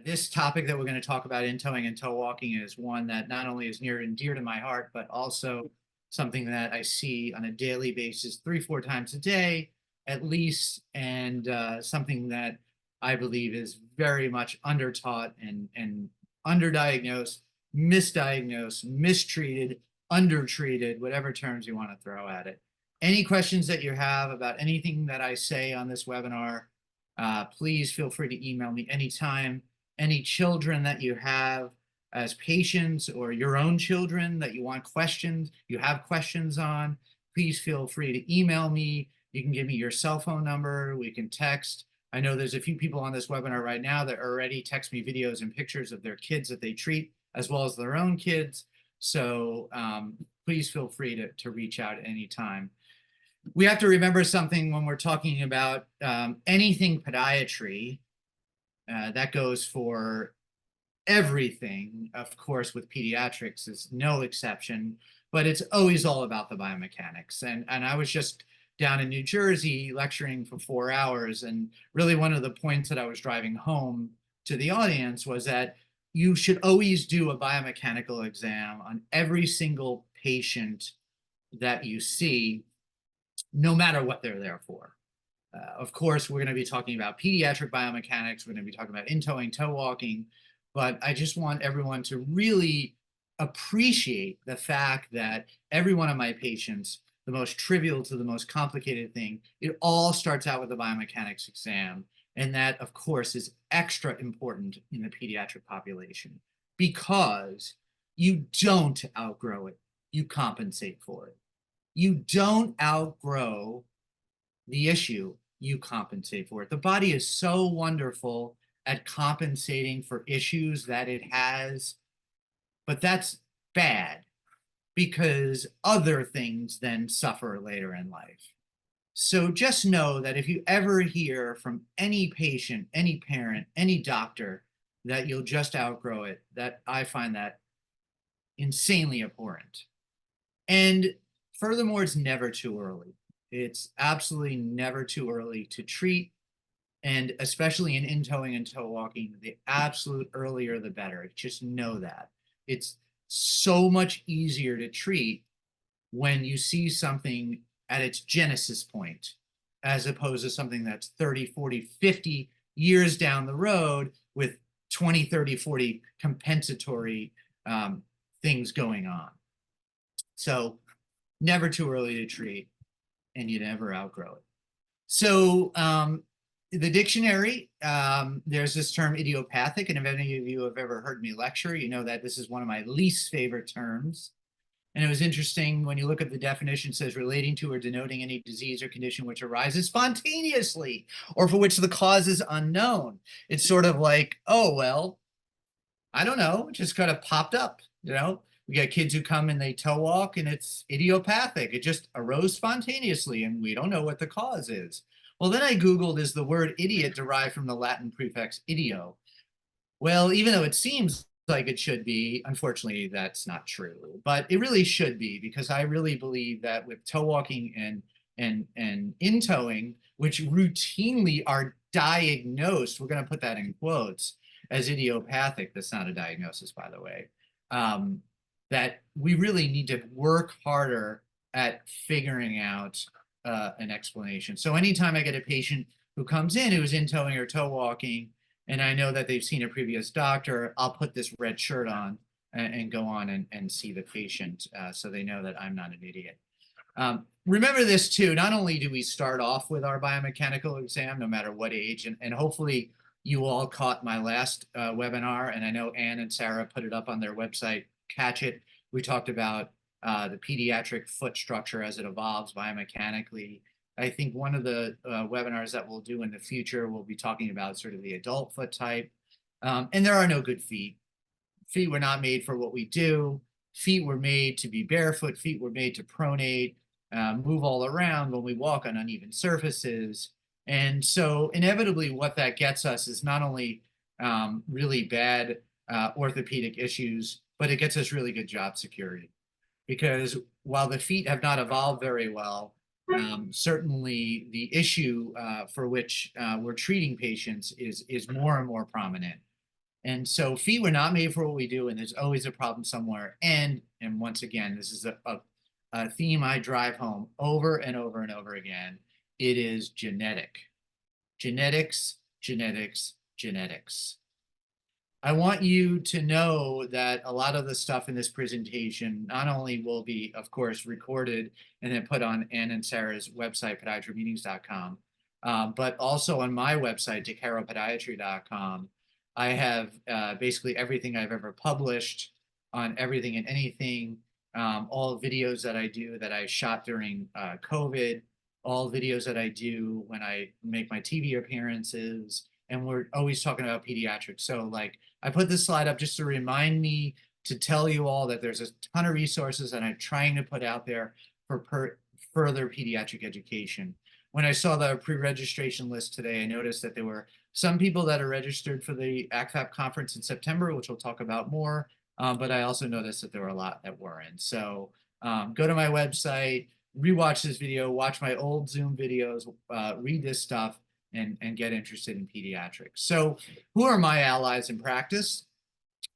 This topic that we're going to talk about in towing and tow walking is one that not only is near and dear to my heart, but also something that I see on a daily basis, 3, 4 times a day at least, and something that I believe is very much undertaught and underdiagnosed, misdiagnosed, mistreated, undertreated, whatever terms you want to throw at it. Any questions that you have about anything that I say on this webinar, please feel free to email me anytime. Any children that you have as patients or your own children that you have questions on, please feel free to email me. You can give me your cell phone number. We can text. I know there's a few people on this webinar right now that already text me videos and pictures of their kids that they treat, as well as their own kids. So please feel free to reach out at any time. We have to remember something when we're talking about anything podiatry. That goes for everything, of course, with pediatrics is no exception, but it's always all about the biomechanics. And I was just down in New Jersey lecturing for 4 hours, and really one of the points that I was driving home to the audience was that you should always do a biomechanical exam on every single patient that you see, no matter what they're there for. Of course, we're going to be talking about pediatric biomechanics. We're going to be talking about in-towing, tow walking, but I just want everyone to really appreciate the fact that every one of my patients, the most trivial to the most complicated thing, it all starts out with a biomechanics exam. And that, of course, is extra important in the pediatric population because you don't outgrow it, you compensate for it. You don't outgrow the issue, you compensate for it. The body is so wonderful at compensating for issues that it has, but that's bad because other things then suffer later in life. So just know that if you ever hear from any patient, any parent, any doctor that you'll just outgrow it, that I find that insanely abhorrent. And furthermore, it's never too early. It's absolutely never too early to treat, and especially in towing and tow walking, the absolute earlier the better. Just know that. It's so much easier to treat when you see something at its genesis point, as opposed to something that's 30, 40, 50 years down the road with 20, 30, 40 compensatory things going on. So never too early to treat, and you never outgrow it. So the dictionary, there's this term idiopathic, and if any of you have ever heard me lecture, you know that this is one of my least favorite terms. And it was interesting when you look at the definition, it says relating to or denoting any disease or condition which arises spontaneously or for which the cause is unknown. It's sort of like, oh, well, I don't know, it just kind of popped up, you know? We got kids who come and they tow walk and it's idiopathic. It just arose spontaneously and we don't know what the cause is. Well, then I Googled, is the word idiot derived from the Latin prefix idio? Well, even though it seems like it should be, unfortunately, that's not true. But it really should be, because I really believe that with tow walking and in towing, which routinely are diagnosed, we're going to put that in quotes, as idiopathic. That's not a diagnosis, by the way. That we really need to work harder at figuring out an explanation. So anytime I get a patient who comes in who's in towing or tow walking, and I know that they've seen a previous doctor, I'll put this red shirt on and go on and see the patient so they know that I'm not an idiot. Remember this too, not only do we start off with our biomechanical exam, no matter what age, and hopefully you all caught my last webinar, and I know Ann and Sarah put it up on their website, Catch It. We talked about the pediatric foot structure as it evolves biomechanically. I think one of the webinars that we'll do in the future, we'll be talking about sort of the adult foot type. And there are no good feet. Feet were not made for what we do. Feet were made to be barefoot. Feet were made to pronate, move all around when we walk on uneven surfaces. And so inevitably what that gets us is not only really bad orthopedic issues, but it gets us really good job security. Because while the feet have not evolved very well, certainly the issue for which we're treating patients is more and more prominent. And so feet were not made for what we do, and there's always a problem somewhere. And once again, this is a theme I drive home over and over and over again. It is genetic. Genetics, genetics, genetics. I want you to know that a lot of the stuff in this presentation not only will be, of course, recorded and then put on Ann and Sarah's website, pediatricmeetings.com, but also on my website, decaropodiatry.com. I have basically everything I've ever published on everything and anything, all videos that I do that I shot during COVID, all videos that I do when I make my TV appearances, and we're always talking about pediatrics. So like I put this slide up just to remind me to tell you all that there's a ton of resources that I'm trying to put out there for further pediatric education. When I saw the pre-registration list today, I noticed that there were some people that are registered for the ACFAP conference in September, which we'll talk about more, but I also noticed that there were a lot that weren't. So go to my website, rewatch this video, watch my old Zoom videos, read this stuff, and get interested in pediatrics. So who are my allies in practice,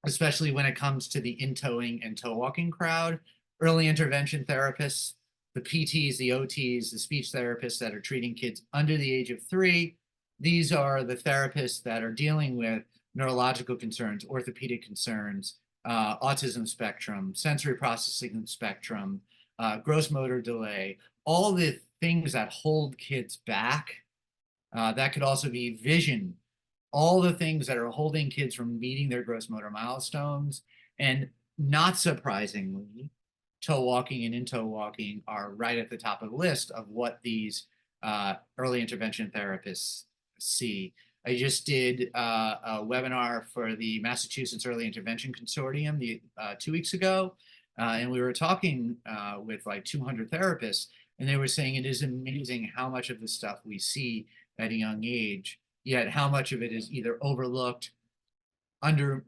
especially when it comes to the in-towing and toe walking crowd? Early intervention therapists, the PTs, the OTs, the speech therapists that are treating kids under the age of 3. These are the therapists that are dealing with neurological concerns, orthopedic concerns, autism spectrum, sensory processing spectrum, gross motor delay, all the things that hold kids back. That could also be vision, all the things that are holding kids from meeting their gross motor milestones. And not surprisingly, toe walking and in-toe walking are right at the top of the list of what these early intervention therapists see. I just did a webinar for the Massachusetts Early Intervention Consortium 2 weeks ago, and we were talking with like 200 therapists, and they were saying it is amazing how much of the stuff we see at a young age, yet how much of it is either overlooked, undertreated,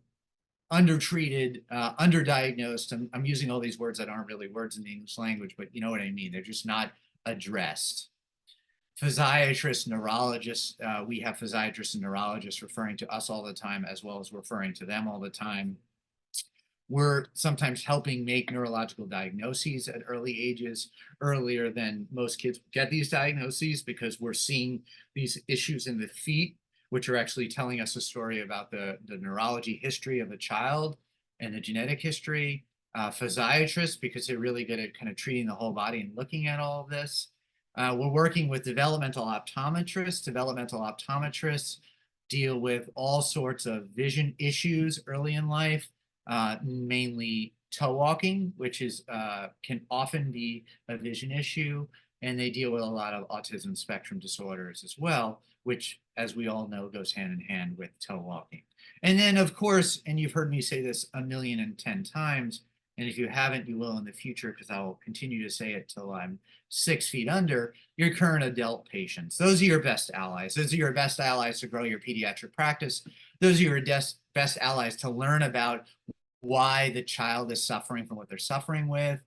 underdiagnosed. I'm using all these words that aren't really words in the English language, but you know what I mean. They're just not addressed. Physiatrists, neurologists, we have physiatrists and neurologists referring to us all the time, as well as referring to them all the time. We're sometimes helping make neurological diagnoses at early ages, earlier than most kids get these diagnoses, because we're seeing these issues in the feet, which are actually telling us a story about the neurology history of a child and the genetic history. Physiatrists, because they're really good at kind of treating the whole body and looking at all of this. We're working with developmental optometrists. Developmental optometrists deal with all sorts of vision issues early in life, mainly toe walking, which is can often be a vision issue, and they deal with a lot of autism spectrum disorders as well, which, as we all know, goes hand in hand with toe walking. And then, of course, and you've heard me say this 1,010,000 times, and if you haven't, you will in the future, because I will continue to say it till I'm 6 feet under, your current adult patients. Those are your best allies. Those are your best allies to grow your pediatric practice. Those are your best allies to learn about why the child is suffering from what they're suffering with.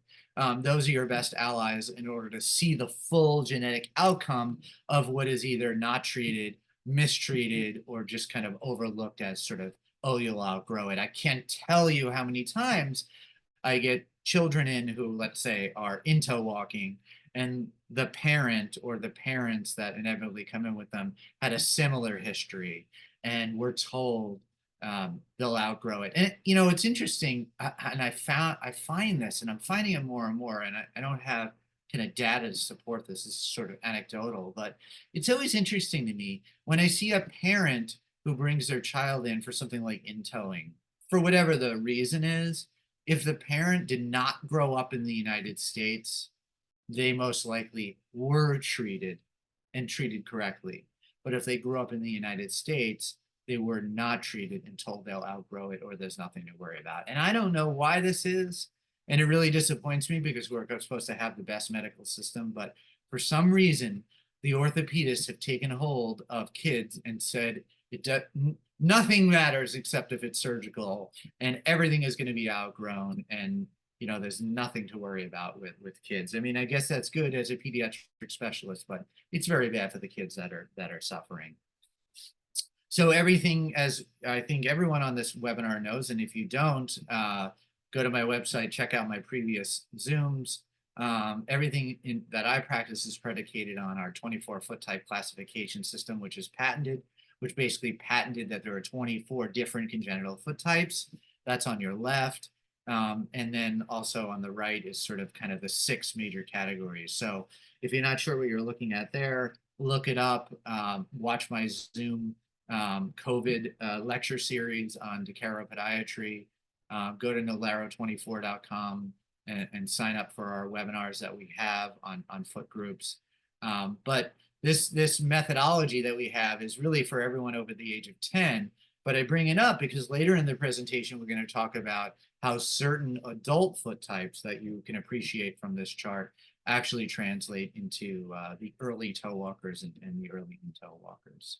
Those are your best allies in order to see the full genetic outcome of what is either not treated, mistreated, or just kind of overlooked as sort of, oh, you'll outgrow it. I can't tell you how many times I get children in who, let's say, are in-toe walking, and the parent or the parents that inevitably come in with them had a similar history, and we're told they'll outgrow it. And you know, it's interesting, and I find this, and I'm finding it more and more, and I don't have kind of data to support this. This is sort of anecdotal, but it's always interesting to me when I see a parent who brings their child in for something like in-towing, for whatever the reason is. If the parent did not grow up in the United States, they most likely were treated and treated correctly. But if they grew up in the United States, they were not treated and told they'll outgrow it or there's nothing to worry about. And I don't know why this is. And it really disappoints me, because we're supposed to have the best medical system. But for some reason, the orthopedists have taken hold of kids and said nothing matters except if it's surgical, and everything is going to be outgrown, and you know, there's nothing to worry about with kids. I mean, I guess that's good as a pediatric specialist, but it's very bad for the kids that are suffering. So everything, as I think everyone on this webinar knows, and if you don't, go to my website, check out my previous Zooms. Everything that I practice is predicated on our 24 foot type classification system, which is patented, which basically patented that there are 24 different congenital foot types. That's on your left. And then also on the right is sort of kind of the 6 major categories. So if you're not sure what you're looking at there, look it up, watch my Zoom COVID lecture series on Pediatric. Go to nolero24.com and sign up for our webinars that we have on foot groups. But this methodology that we have is really for everyone over the age of 10. But I bring it up because later in the presentation, we're going to talk about how certain adult foot types that you can appreciate from this chart actually translate into the early toe walkers and the early in-toe walkers.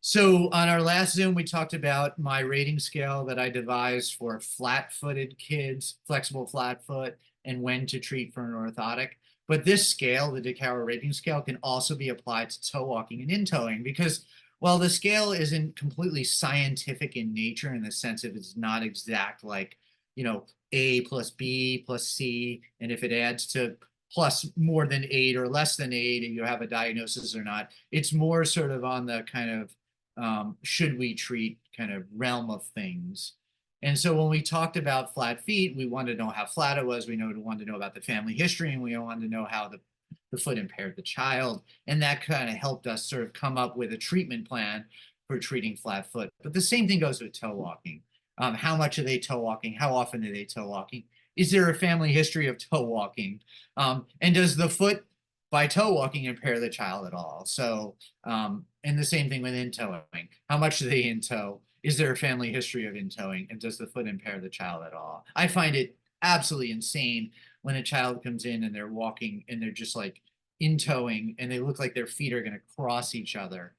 So on our last Zoom, we talked about my rating scale that I devised for flat-footed kids, flexible flat foot, and when to treat for an orthotic. But this scale, the DeCauer rating scale, can also be applied to toe walking and in-toeing because while the scale isn't completely scientific in nature in the sense of it's not exact like, you know, A plus B plus C, and if it adds to plus more than 8 or less than 8, and you have a diagnosis or not, it's more sort of on the kind of should we treat kind of realm of things. And so when we talked about flat feet, we wanted to know how flat it was. We wanted to know about the family history, and we wanted to know how the foot impaired the child. And that kind of helped us sort of come up with a treatment plan for treating flat foot. But the same thing goes with toe walking. How much are they toe walking? How often are they toe walking? Is there a family history of toe walking? And does the foot by toe walking impair the child at all? So, and the same thing with in-toeing. How much do they in-toe? Is there a family history of in-toeing? And does the foot impair the child at all? I find it absolutely insane when a child comes in and they're walking and they're just like in-toeing and they look like their feet are going to cross each other.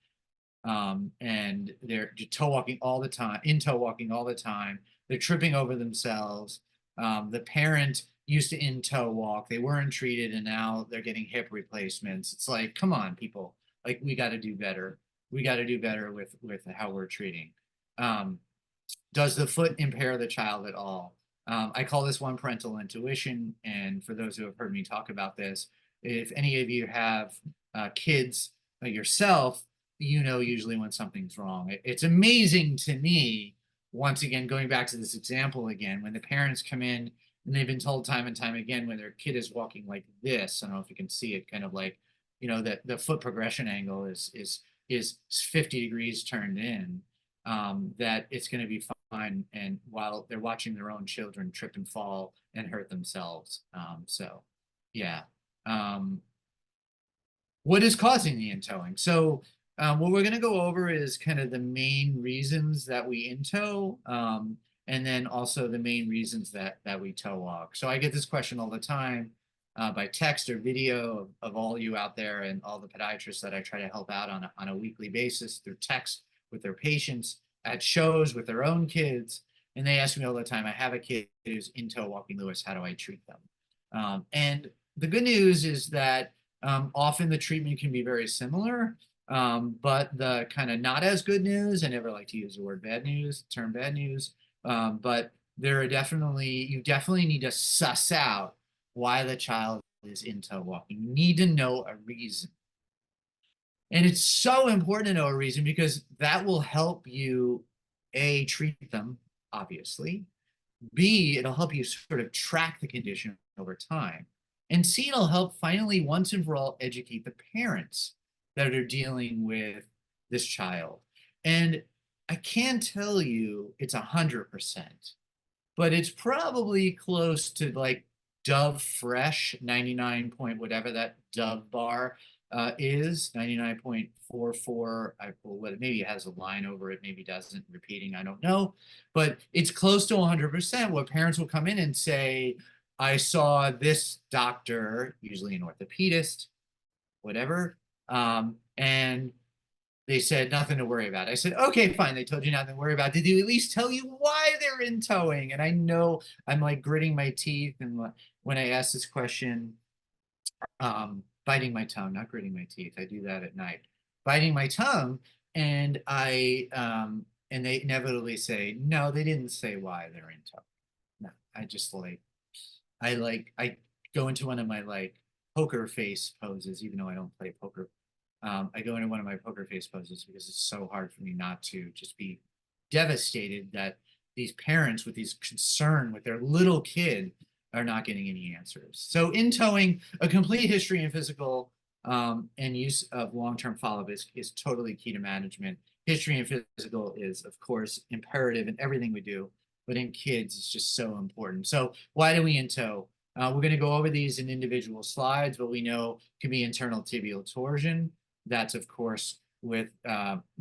And they're toe walking all the time, in-toe walking all the time. They're tripping over themselves. The parent used to in-toe walk. They weren't treated, and now they're getting hip replacements. It's like, come on, people. Like, we got to do better. We got to do better with how we're treating. Does the foot impair the child at all? I call this one parental intuition. And for those who have heard me talk about this, if any of you have kids yourself, you know usually when something's wrong. It's amazing to me, once again, going back to this example again, when the parents come in and they've been told time and time again when their kid is walking like this, I don't know if you can see it, kind of like, you know, that the foot progression angle is 50 degrees turned in, that it's going to be fine. And while they're watching their own children trip and fall and hurt themselves. So yeah. What is causing the in-toeing? So what we're going to go over is kind of the main reasons that we in-toe, and then also the main reasons that we toe walk. So I get this question all the time by text or video of all you out there and all the podiatrists that I try to help out on a weekly basis through text with their patients, at shows with their own kids. And they ask me all the time, I have a kid who's in-toe walking Lewis, how do I treat them? And the good news is that often the treatment can be very similar. But the kind of not as good news, I never like to use the word bad news, term bad news, but there are you definitely need to suss out why the child is in-toe walking. You need to know a reason. And it's so important to know a reason because that will help you, A, treat them, obviously. B, it'll help you sort of track the condition over time. And C, it'll help finally, once and for all, educate the parents that are dealing with this child. And I can't tell you it's 100%, but it's probably close to like Dove Fresh 99 point whatever that Dove bar is, 99.44. Maybe it has a line over it, maybe doesn't, repeating, I don't know. But it's close to 100% where parents will come in and say, I saw this doctor, usually an orthopedist, whatever, and they said nothing to worry about. I said, okay, fine. They told you nothing to worry about. Did they at least tell you why they're in-toeing? And I know I'm like gritting my teeth. And when I ask this question, biting my tongue, not gritting my teeth. I do that at night. Biting my tongue And and they inevitably say, no, they didn't say why they're in towing. No, I just I go into one of my like poker face poses, even though I don't play poker. I go into one of my poker face poses because it's so hard for me not to just be devastated that these parents with these concern with their little kid are not getting any answers. So in towing, a complete history and physical and use of long-term follow-up is totally key to management. History and physical is, of course, imperative in everything we do, but in kids, it's just so important. So why do we in tow? We're going to go over these in individual slides, but we know can be internal tibial torsion. That's, of course, with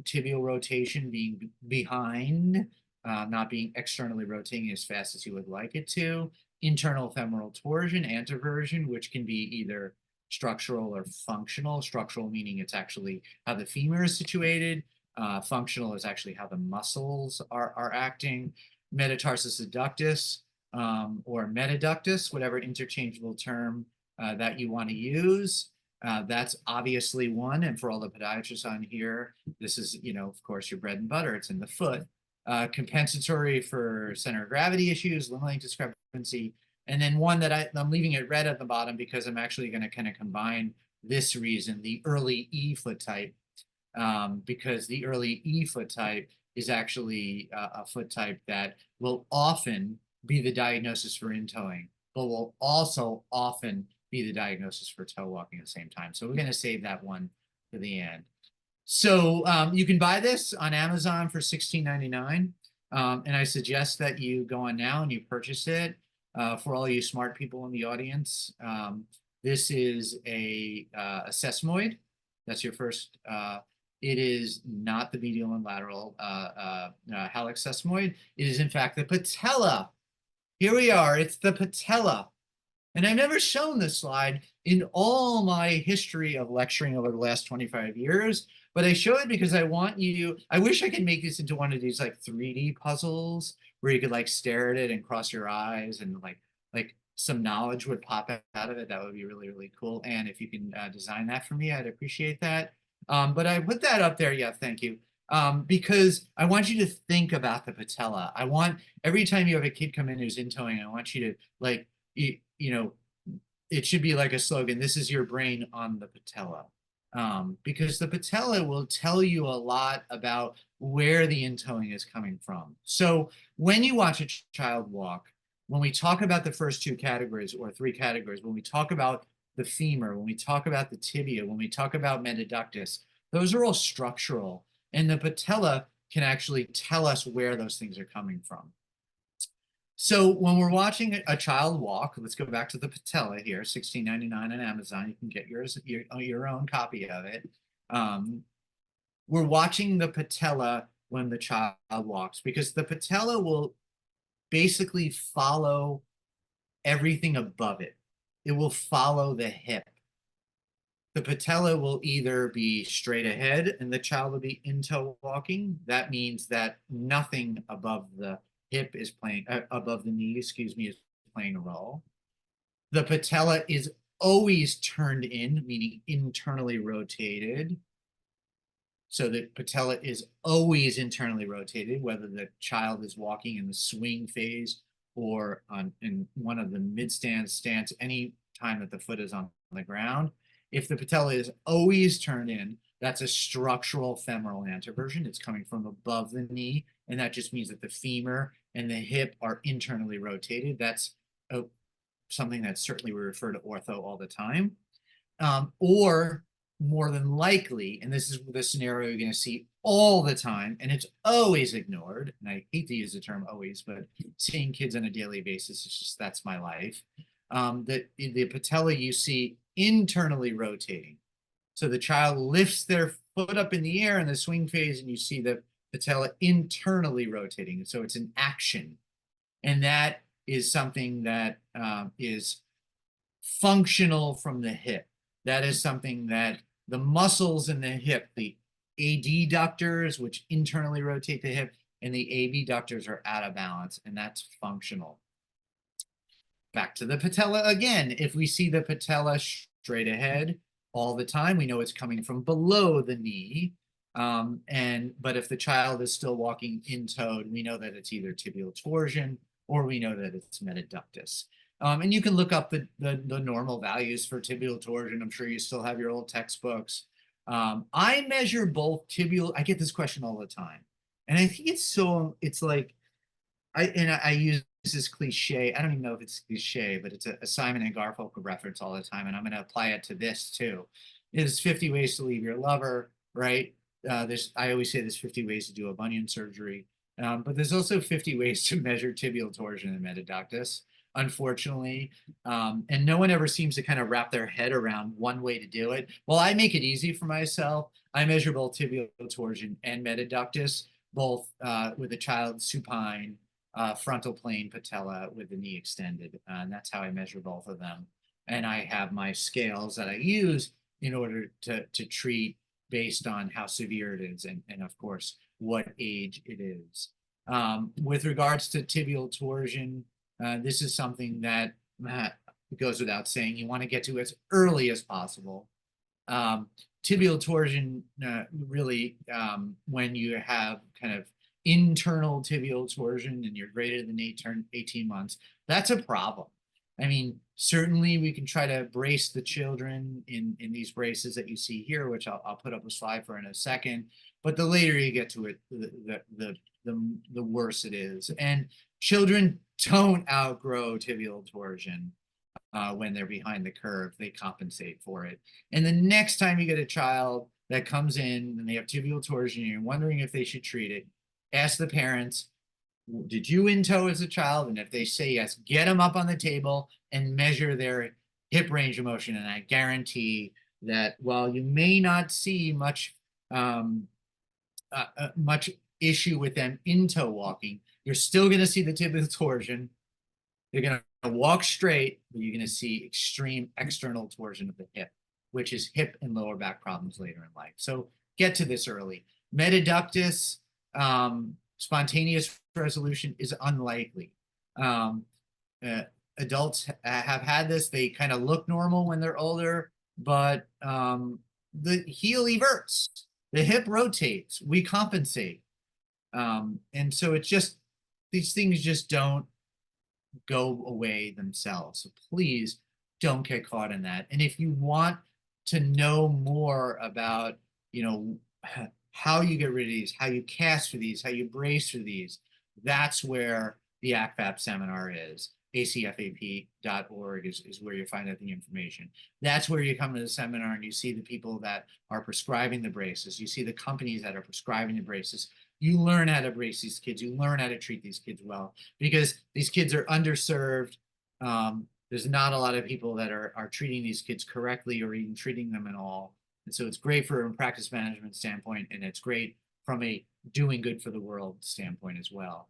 tibial rotation being behind, not being externally rotating as fast as you would like it to. Internal femoral torsion, anteversion, which can be either structural or functional. Structural meaning it's actually how the femur is situated. Functional is actually how the muscles are acting. Metatarsus adductus or metaductus, whatever interchangeable term that you want to use. That's obviously one, and for all the podiatrists on here, this is, of course, your bread and butter. It's in the foot. Compensatory for center of gravity issues, limb length discrepancy, and then one that I'm leaving it red at the bottom because I'm actually going to kind of combine this reason, the early E foot type, because the early E foot type is actually a foot type that will often be the diagnosis for in towing, but will also often be the diagnosis for toe walking at the same time. So we're going to save that one to the end. So you can buy this on Amazon for $16.99. And I suggest that you go on now and you purchase it. For all you smart people in the audience, this is a sesamoid. That's your first. It is not the medial and lateral hallux sesamoid. It is, in fact, the patella. Here we are. It's the patella. And I've never shown this slide in all my history of lecturing over the last 25 years, but I show it because I want you, I wish I could make this into one of these like 3D puzzles where you could like stare at it and cross your eyes and like some knowledge would pop out of it. That would be really, really cool. And if you can design that for me, I'd appreciate that. But I put that up there. Yeah, thank you. Because I want you to think about the patella. I want every time you have a kid come in who's in towing, I want you to like, it should be like a slogan, this is your brain on the patella. Because the patella will tell you a lot about where the in towing is coming from. So when you watch a child walk, when we talk about the first two categories or three categories, when we talk about the femur, when we talk about the tibia, when we talk about metaductus, those are all structural. And the patella can actually tell us where those things are coming from. So when we're watching a child walk, let's go back to the patella here, $16.99 on Amazon. You can get your own copy of it. We're watching the patella when the child walks because the patella will basically follow everything above it. It will follow the hip. The patella will either be straight ahead and the child will be in toe walking. That means that nothing above the hip is playing, above the knee, excuse me, is playing a role. The patella is always turned in, meaning internally rotated. So the patella is always internally rotated, whether the child is walking in the swing phase or in one of the mid-stand stance, any time that the foot is on the ground. If the patella is always turned in, that's a structural femoral anteversion. It's coming from above the knee, and that just means that the femur and the hip are internally rotated. That's something that certainly we refer to ortho all the time. Or more than likely, and this is the scenario you're going to see all the time, and it's always ignored, and I hate to use the term always, but seeing kids on a daily basis, it's just, that's my life. The patella you see internally rotating. So the child lifts their foot up in the air in the swing phase, and you see the patella internally rotating. So it's an action. And that is something that is functional from the hip. That is something that the muscles in the hip, the adductors, which internally rotate the hip, and the abductors are out of balance, and that's functional. Back to the patella again. If we see the patella straight ahead all the time, we know it's coming from below the knee. But if the child is still walking in-toed, we know that it's either tibial torsion or we know that it's metaductus. And you can look up the normal values for tibial torsion. I'm sure you still have your old textbooks. I measure both tibial, I get this question all the time. And I think it's like, I use this cliche. I don't even know if it's cliche, but it's a Simon and Garfunkel reference all the time, and I'm going to apply it to this too. There's 50 ways to leave your lover, right? I always say there's 50 ways to do a bunion surgery, but there's also 50 ways to measure tibial torsion and metaductus, unfortunately. And no one ever seems to kind of wrap their head around one way to do it. Well, I make it easy for myself. I measure both tibial torsion and metaductus, both with a child supine, frontal plane patella with the knee extended. And that's how I measure both of them. And I have my scales that I use in order to treat based on how severe it is and of course, what age it is. With regards to tibial torsion, this is something that goes without saying. You want to get to as early as possible. Tibial torsion, really, when you have kind of internal tibial torsion and you're greater than 18 months, that's a problem. I mean, certainly we can try to brace the children in these braces that you see here, which I'll put up a slide for in a second. But the later you get to it, the worse it is. And children don't outgrow tibial torsion when they're behind the curve. They compensate for it. And the next time you get a child that comes in and they have tibial torsion, and you're wondering if they should treat it, ask the parents, did you in-toe as a child? And if they say yes, get them up on the table and measure their hip range of motion. And I guarantee that while you may not see much issue with them in-toe walking, you're still going to see the tibial torsion. You're going to walk straight, but you're going to see extreme external torsion of the hip, which is hip and lower back problems later in life. So get to this early. Metaductus, spontaneous resolution is unlikely. Adults have had this. They kind of look normal when they're older, but the heel everts, the hip rotates, we compensate. And so it's just, these things just don't go away themselves. So please don't get caught in that. And if you want to know more about, how you get rid of these, how you cast for these, how you brace for these, that's where the ACFAP seminar is. acfap.org is where you find out the information. That's where you come to the seminar and you see the people that are prescribing the braces. You see the companies that are prescribing the braces. You learn how to brace these kids. You learn how to treat these kids well, because these kids are underserved. There's not a lot of people that are treating these kids correctly or even treating them at all. And so it's great from a practice management standpoint, and it's great from a doing good for the world standpoint as well.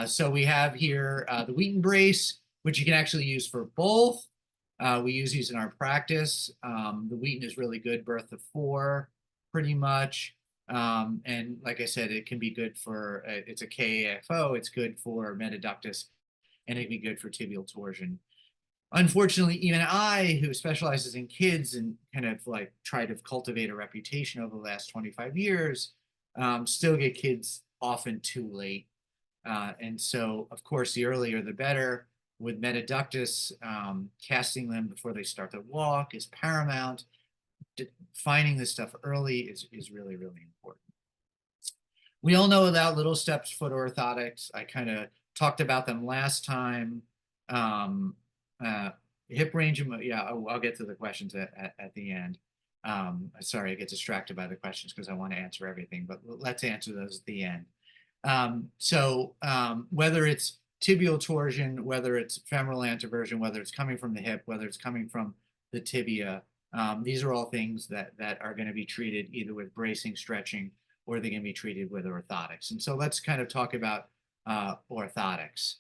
So we have here the Wheaton brace, which you can actually use for both. We use these in our practice. The Wheaton is really good birth to 4, pretty much. And like I said, it can be good for, it's a KAFO, it's good for metaductus, and it can be good for tibial torsion. Unfortunately, even I, who specializes in kids and kind of like try to cultivate a reputation over the last 25 years, still get kids often too late. And so, of course, the earlier the better. With metaductus, casting them before they start to walk is paramount. Finding this stuff early is really, really important. We all know about little steps foot orthotics. I kind of talked about them last time. Hip range, yeah, I'll get to the questions at the end. Sorry, I get distracted by the questions because I want to answer everything, but let's answer those at the end. Whether it's tibial torsion, whether it's femoral anteversion, whether it's coming from the hip, whether it's coming from the tibia, these are all things that are going to be treated either with bracing, stretching, or they're going to be treated with orthotics. And so let's kind of talk about orthotics.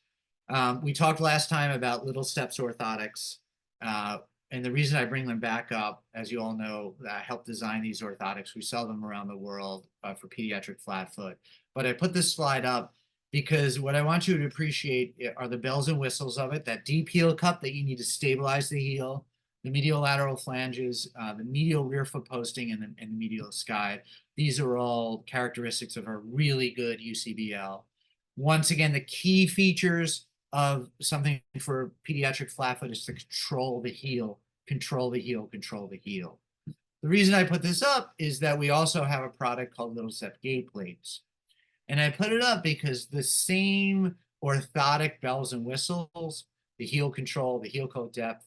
We talked last time about little steps orthotics. And the reason I bring them back up, as you all know, I helped design these orthotics. We sell them around the world for pediatric flat foot. But I put this slide up because what I want you to appreciate are the bells and whistles of it, that deep heel cup that you need to stabilize the heel, the medial lateral flanges, the medial rear foot posting, and the medial sky. These are all characteristics of a really good UCBL. Once again, the key features of something for pediatric flat foot is to control the heel, control the heel, control the heel. The reason I put this up is that we also have a product called Little Step gait plates. And I put it up because the same orthotic bells and whistles, the heel control, the heel coat depth,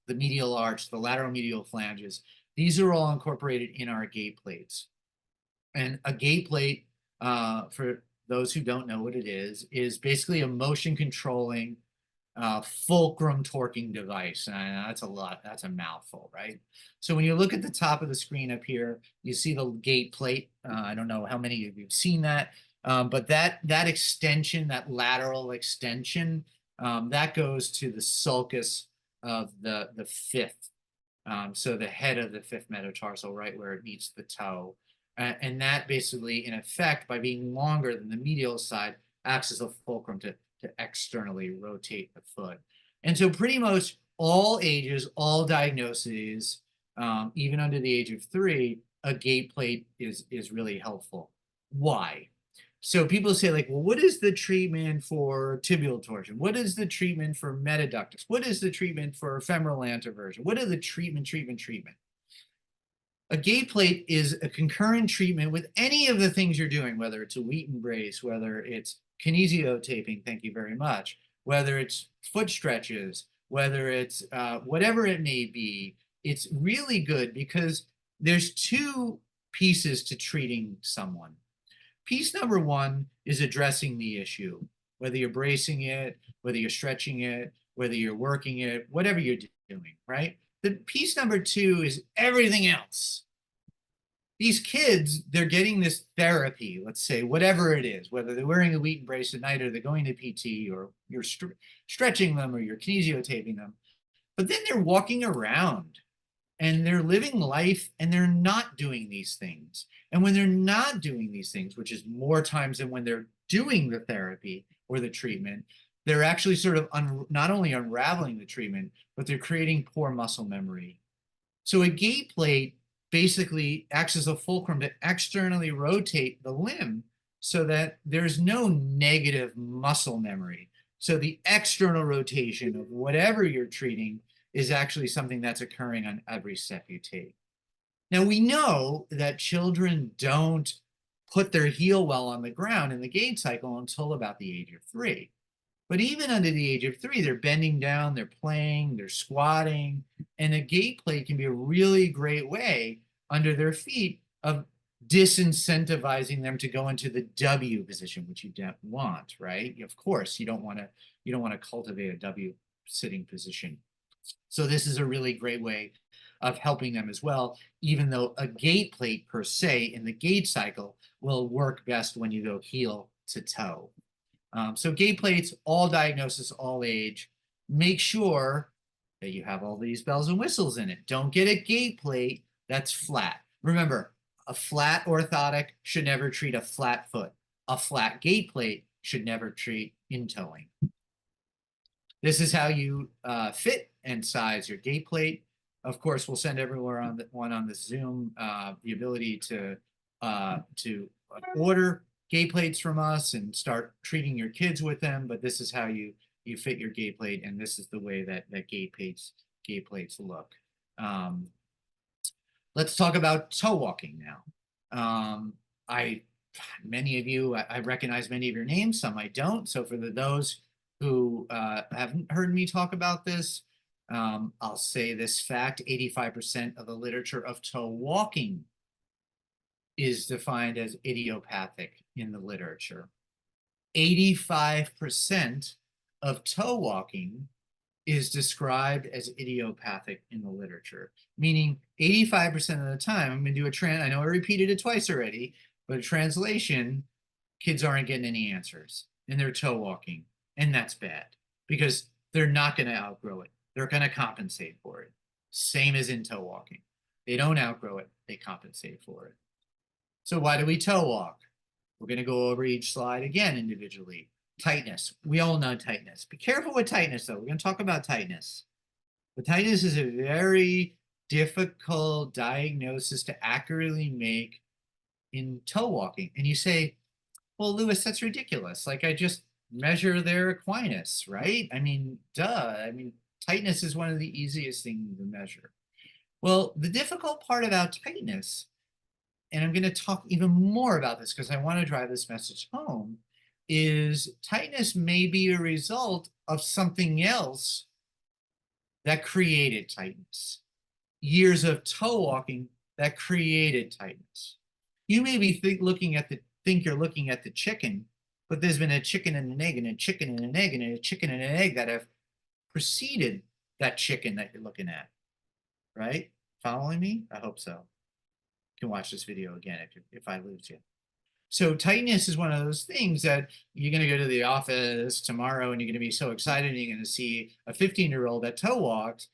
the medial arch, the lateral medial flanges, these are all incorporated in our gait plates. And a gait plate, for those who don't know what it is basically a motion controlling fulcrum torquing device. And that's a lot, that's a mouthful, right? So when you look at the top of the screen up here, you see the gait plate. I don't know how many of you have seen that, but that extension, that lateral extension, that goes to the sulcus of the fifth. So the head of the fifth metatarsal, right where it meets the toe. And that basically, in effect, by being longer than the medial side, acts as a fulcrum to externally rotate the foot. And so pretty much all ages, all diagnoses, even under the age of 3, a gait plate is really helpful. Why? So people say, like, well, what is the treatment for tibial torsion? What is the treatment for metaductus? What is the treatment for femoral anteversion? What are the treatment? A gait plate is a concurrent treatment with any of the things you're doing, whether it's a Wheaton brace, whether it's kinesiotaping, thank you very much, whether it's foot stretches, whether it's whatever it may be. It's really good because there's 2 pieces to treating someone. Piece number 1 is addressing the issue, whether you're bracing it, whether you're stretching it, whether you're working it, whatever you're doing, right? The piece number 2 is everything else. These kids, they're getting this therapy, let's say, whatever it is, whether they're wearing a Wheaton brace at night or they're going to PT or you're stretching them or you're kinesiotaping them. But then they're walking around and they're living life and they're not doing these things. And when they're not doing these things, which is more times than when they're doing the therapy or the treatment, they're actually sort of not only unraveling the treatment, but they're creating poor muscle memory. So a gait plate basically acts as a fulcrum to externally rotate the limb so that there's no negative muscle memory. So the external rotation of whatever you're treating is actually something that's occurring on every step you take. Now we know that children don't put their heel well on the ground in the gait cycle until about the age of 3. But even under the age of 3, they're bending down, they're playing, they're squatting, and a gait plate can be a really great way under their feet of disincentivizing them to go into the W position, which you don't want, right? Of course, you don't want to cultivate a W sitting position. So this is a really great way of helping them as well, even though a gait plate per se in the gait cycle will work best when you go heel to toe. So gait plates, all diagnosis, all age. Make sure that you have all these bells and whistles in it. Don't get a gait plate that's flat. Remember, a flat orthotic should never treat a flat foot. A flat gait plate should never treat in toeing. This is how you fit and size your gait plate. Of course, we'll send everyone on the Zoom the ability to order gait plates from us and start treating your kids with them, but this is how you fit your gait plate, and this is the way that gait plates look. Let's talk about toe walking now. Many of you, I recognize many of your names, some I don't. So for those who haven't heard me talk about this, I'll say this fact: 85% of the literature of toe walking is defined as idiopathic in the literature. 85% of toe walking is described as idiopathic in the literature, meaning 85% of the time, I'm going to do I know I repeated it twice already, but a translation, kids aren't getting any answers and they're toe walking, and that's bad because they're not going to outgrow it. They're going to compensate for it. Same as in toe walking. They don't outgrow it, they compensate for it. So why do we toe walk? We're going to go over each slide again individually. Tightness. We all know tightness. Be careful with tightness, though. We're going to talk about tightness. But tightness is a very difficult diagnosis to accurately make in toe walking. And you say, well, Lewis, that's ridiculous. Like I just measure their equinus, right? I mean, duh. I mean, tightness is one of the easiest things to measure. Well, the difficult part about tightness, and I'm going to talk even more about this because I want to drive this message home, is tightness may be a result of something else that created tightness. Years of toe walking that created tightness. You may be think you're looking at the chicken, but there's been a chicken and an egg and a chicken and an egg and a chicken and an egg that have preceded that chicken that you're looking at, right? Following me? I hope so. You can watch this video again if I lose you. So tightness is one of those things that you're going to go to the office tomorrow and you're going to be so excited and you're going to see a 15-year-old that toe walks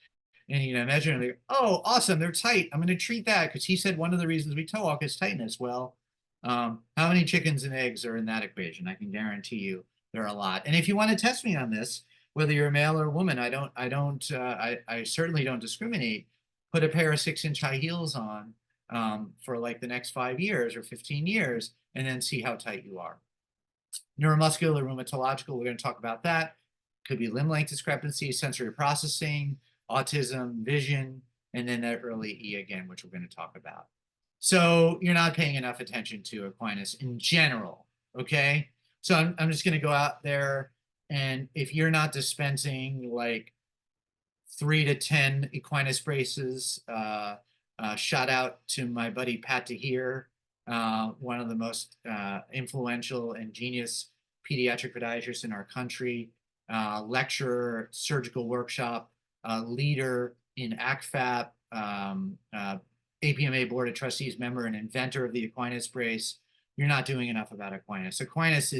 and you're going to measure and like, oh, awesome, they're tight. I'm going to treat that because he said one of the reasons we toe walk is tightness. Well, how many chickens and eggs are in that equation? I can guarantee you there are a lot. And if you want to test me on this, whether you're a male or a woman, I certainly don't discriminate. Put a pair of 6-inch high heels on for like the next 5 years or 15 years, and then see how tight you are. Neuromuscular, rheumatological, we're going to talk about that. Could be limb length discrepancy, sensory processing, autism, vision, and then that early E again, which we're going to talk about. So you're not paying enough attention to equinus in general, okay? So I'm just going to go out there, and if you're not dispensing like 3 to 10 equinus braces, shout out to my buddy Pat Tahir, one of the most influential and genius pediatric podiatrists in our country, lecturer, surgical workshop, leader in ACFAP, APMA Board of Trustees member and inventor of the equinus brace. You're not doing enough about equinus. Equinus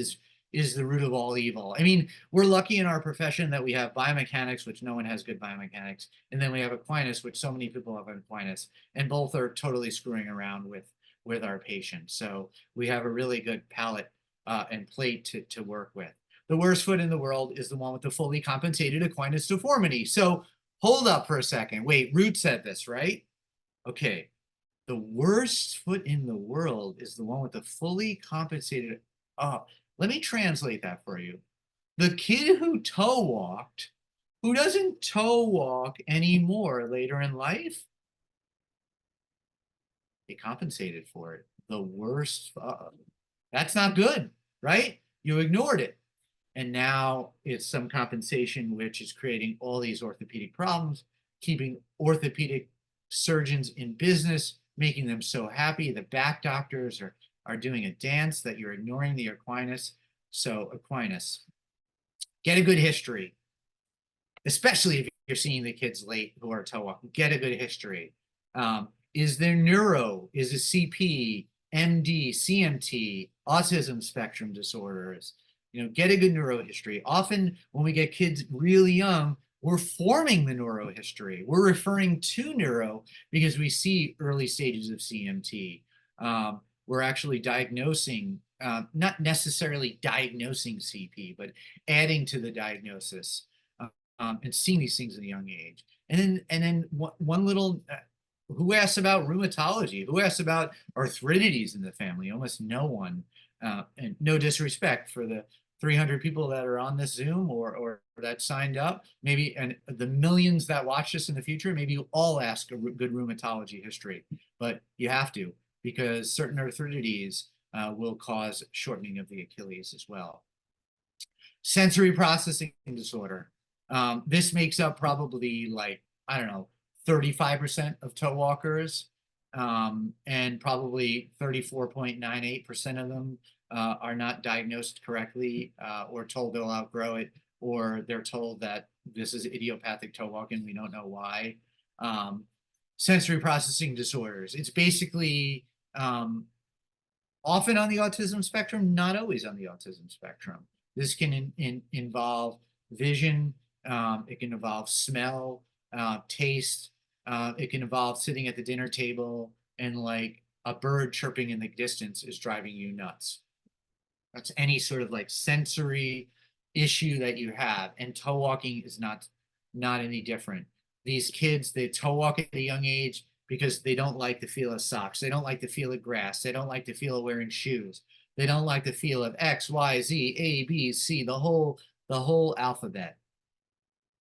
is the root of all evil. I mean, we're lucky in our profession that we have biomechanics, which no one has good biomechanics, and then we have equinus, which so many people have equinus, and both are totally screwing around with our patients. So we have a really good palette and plate to work with. The worst foot in the world is the one with the fully compensated equinus deformity. So hold up for a second. Wait, Root said this, right? Okay. The worst foot in the world is the one with the fully compensated. Oh, let me translate that for you. The kid who toe walked, who doesn't toe walk anymore later in life, they compensated for it. The worst. That's not good, right? You ignored it. And now it's some compensation which is creating all these orthopedic problems, keeping orthopedic surgeons in business, making them so happy. The back doctors are doing a dance that you're ignoring the equinus. So equinus, get a good history, especially if you're seeing the kids late who are toe walking. Get a good history. Is there neuro? Is it CP, MD, CMT, autism spectrum disorders? You know, get a good neuro history. Often when we get kids really young, we're forming the neuro history. We're referring to neuro because we see early stages of CMT. We're actually diagnosing, not necessarily diagnosing CP, but adding to the diagnosis and seeing these things at a young age. And then one little, who asks about rheumatology? Who asks about arthritides in the family? Almost no one. And no disrespect for the 300 people that are on this Zoom or that signed up, maybe, and the millions that watch this in the future, maybe you all ask a good rheumatology history, but you have to, because certain arthritides will cause shortening of the Achilles as well. Sensory processing disorder. This makes up probably like, I don't know, 35% of toe walkers, and probably 34.98% of them are not diagnosed correctly or told they'll outgrow it, or they're told that this is idiopathic toe walking, we don't know why. Sensory processing disorders. It's basically often on the autism spectrum, not always on the autism spectrum. This can involve vision, it can involve smell, taste, it can involve sitting at the dinner table and like a bird chirping in the distance is driving you nuts. That's any sort of like sensory issue that you have, and toe walking is not any different. These kids, they toe walk at a young age, because they don't like the feel of socks. They don't like the feel of grass. They don't like the feel of wearing shoes. They don't like the feel of X, Y, Z, A, B, C, the whole alphabet.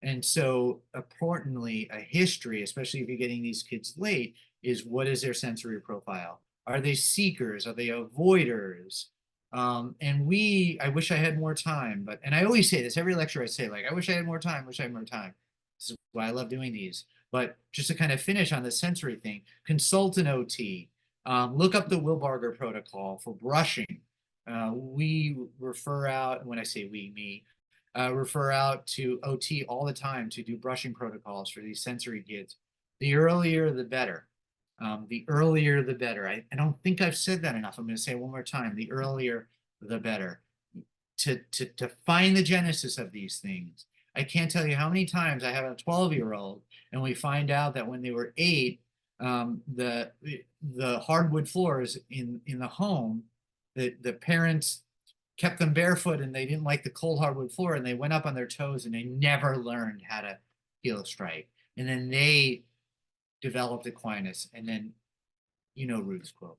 And so importantly, a history, especially if you're getting these kids late, is what is their sensory profile? Are they seekers? Are they avoiders? I wish I had more time, and I always say this, every lecture I say, like, I wish I had more time, wish I had more time. This is why I love doing these. But just to kind of finish on the sensory thing, consult an OT, look up the Wilbarger protocol for brushing. We refer out, when I say we, me, refer out to OT all the time to do brushing protocols for these sensory kids. The earlier, the better. The earlier, the better. I don't think I've said that enough. I'm going to say it one more time. The earlier, the better. To find the genesis of these things. I can't tell you how many times I have a 12-year-old and we find out that when they were 8, the hardwood floors in the home, the parents kept them barefoot and they didn't like the cold hardwood floor and they went up on their toes and they never learned how to heel strike. And then they developed Aquinas, and then Ruth's quote.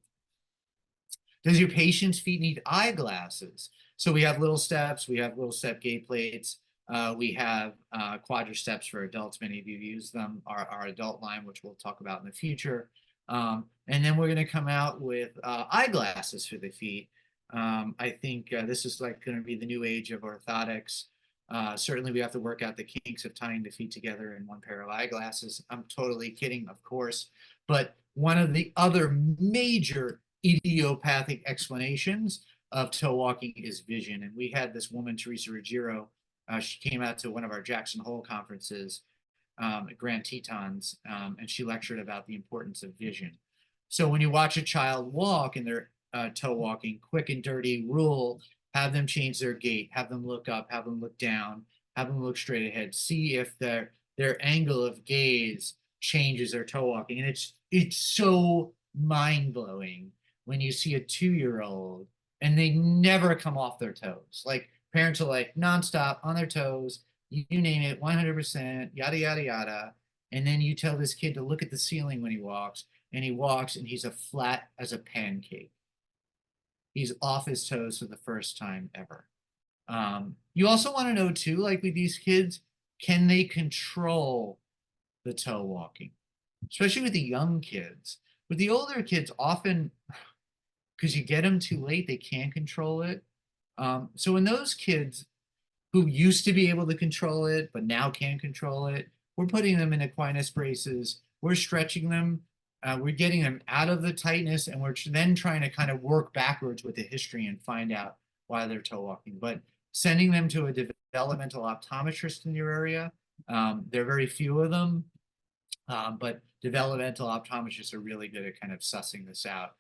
Does your patient's feet need eyeglasses? So we have little steps, we have little step gait plates, we have quadriceps for adults. Many of you use them, our adult line, which we'll talk about in the future. And then we're going to come out with eyeglasses for the feet. I think this is like going to be the new age of orthotics. Certainly we have to work out the kinks of tying the feet together in one pair of eyeglasses. I'm totally kidding, of course. But one of the other major idiopathic explanations of toe walking is vision. And we had this woman, Teresa Ruggiero, she came out to one of our Jackson Hole conferences at Grand Tetons, and she lectured about the importance of vision. So when you watch a child walk and they're toe walking, quick and dirty rule, have them change their gait, have them look up, have them look down, have them look straight ahead, see if their angle of gaze changes their toe walking. And it's so mind-blowing when you see a 2-year-old and they never come off their toes. Like, parents are like nonstop on their toes, you name it, 100%, yada, yada, yada. And then you tell this kid to look at the ceiling when he walks, and he's a flat as a pancake. He's off his toes for the first time ever. You also want to know too, like with these kids, can they control the toe walking? Especially with the young kids. With the older kids, often, because you get them too late, they can't control it. So in those kids who used to be able to control it, but now can't control it, we're putting them in Aquinas braces, we're stretching them, we're getting them out of the tightness, and we're then trying to kind of work backwards with the history and find out why they're toe walking. But sending them to a developmental optometrist in your area, there are very few of them, but developmental optometrists are really good at kind of sussing this out.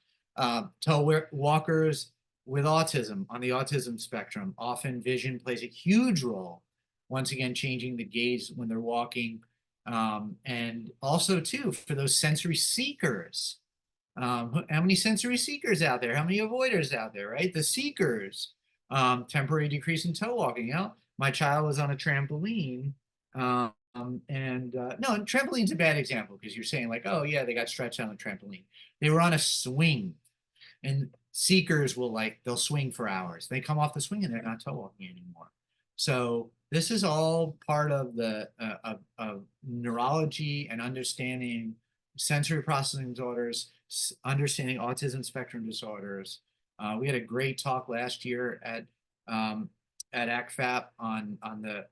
Toe walkers with autism, on the autism spectrum, often vision plays a huge role. Once again, changing the gaze when they're walking. And also too, for those sensory seekers, how many sensory seekers out there? How many avoiders out there, right? The seekers, temporary decrease in toe walking. My child was on a trampoline, no, trampoline's a bad example because you're saying like, oh yeah, they got stretched on the trampoline. They were on a swing, and seekers they'll swing for hours. They come off the swing and they're not toe walking anymore. So this is all part of the of neurology and understanding sensory processing disorders, understanding autism spectrum disorders. We had a great talk last year at ACFAP on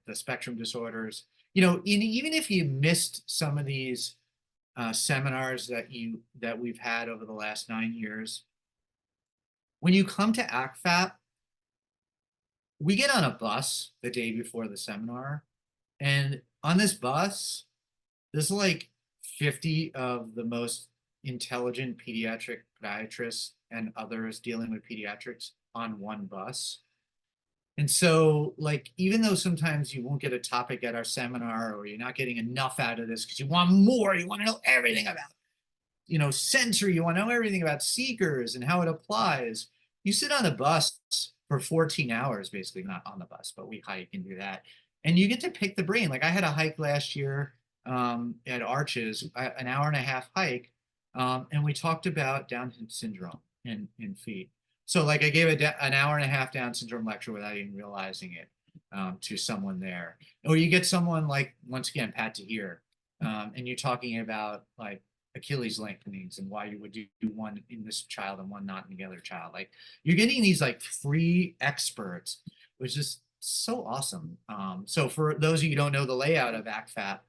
the spectrum disorders. Even if you missed some of these seminars that we've had over the last 9 years, when you come to ACFAP, we get on a bus the day before the seminar, and on this bus, there's like 50 of the most intelligent pediatric podiatrists and others dealing with pediatrics on one bus. And so, like, even though sometimes you won't get a topic at our seminar, or you're not getting enough out of this because you want more, you want to know everything about, sensory, you want to know everything about seekers and how it applies. You sit on a bus for 14 hours, basically, not on the bus, but we hike and do that. And you get to pick the brain. Like, I had a hike last year at Arches, an hour and a half hike And we talked about Down syndrome in feet. So like I gave an hour and a half Down syndrome lecture without even realizing it to someone there. Or you get someone like, once again, Pat Tahir, and you're talking about like Achilles lengthenings and why you would do one in this child and one not in the other child. Like you're getting these like free experts, which is so awesome. So for those of you who don't know the layout of ACFAP,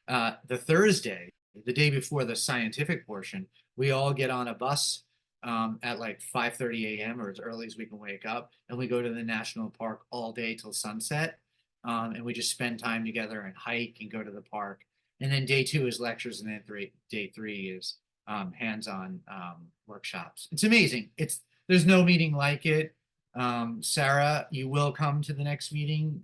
the Thursday, the day before the scientific portion, we all get on a bus at like 5:30 a.m. or as early as we can wake up, and we go to the national park all day till sunset. And we just spend time together and hike and go to the park. And then day 2 is lectures, and then day 3 is hands-on workshops. It's amazing. There's no meeting like it. Sarah, you will come to the next meeting.